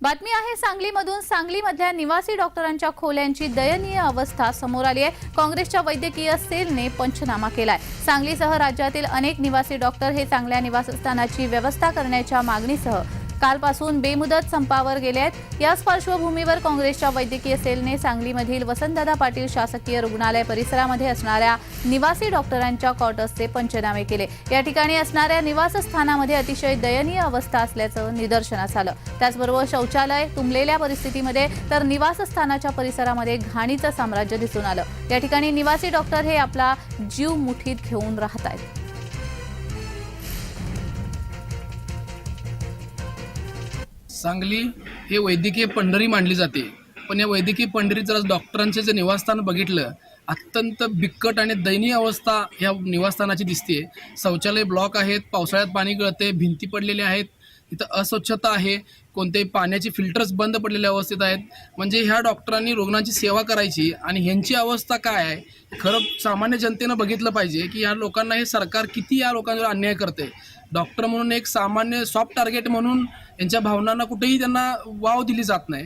बातमी आहे सांगलीमधून। सांगलीमधल्या निवासी डॉक्टरांच्या खोल्यांची दयनीय अवस्था समोर आली आहे। काँग्रेसच्या वैद्यकीय सेलने पंचनामा केलाय। सांगलीसह राज्यातील अनेक निवासी डॉक्टर हे चांगल्या निवासस्थानाची व्यवस्था करण्याच्या मागणीसह कालपासून बेमुदत संपावर गेले आहेत। याच पार्श्वभूमीवर काँग्रेसच्या वैद्यकीय सेलने सांगलीमधील वसंतदादा पाटील शासकीय रुग्णालय परिसरामध्ये असणाऱ्या निवासी डॉक्टरांच्या क्वार्टर्सचे पंचनामे केले। या ठिकाणी असणाऱ्या निवासस्थानामध्ये अतिशय दयनीय अवस्था असल्याचं निदर्शनास आलं। त्याचबरोबर शौचालय तुंबलेल्या परिस्थितीमध्ये तर निवासस्थानाच्या परिसरामध्ये घाणीचं साम्राज्य दिसून आलं। या ठिकाणी निवासी डॉक्टर हे आपला जीव मुठीत घेऊन राहत आहेत। सांगली हे वैद्यकीय पंढरी मानली जाते, पण या वैद्यकीय पंढरीत जर डॉक्टरांचे जे निवासस्थान बघितलं, अत्यंत बिकट आणि दयनीय अवस्था या निवासस्थानाची दिसते। शौचालय ब्लॉक आहेत, पावसाळ्यात पाणी गळते, भिंती पडलेल्या आहेत, इथं अस्वच्छता आहे, कोणतेही पाण्याचे फिल्टर्स बंद पडलेल्या अवस्थेत आहेत। म्हणजे ह्या डॉक्टरांनी रुग्णांची सेवा करायची आणि ह्यांची अवस्था काय आहे, खरं सामान्य जनतेनं बघितलं पाहिजे की या लोकांना हे सरकार किती या लोकांवर अन्याय करते। डॉक्टर म्हणून एक सामान्य सॉफ्ट टार्गेट म्हणून यांच्या भावनांना कुठेही त्यांना वाव दिली जात नाही।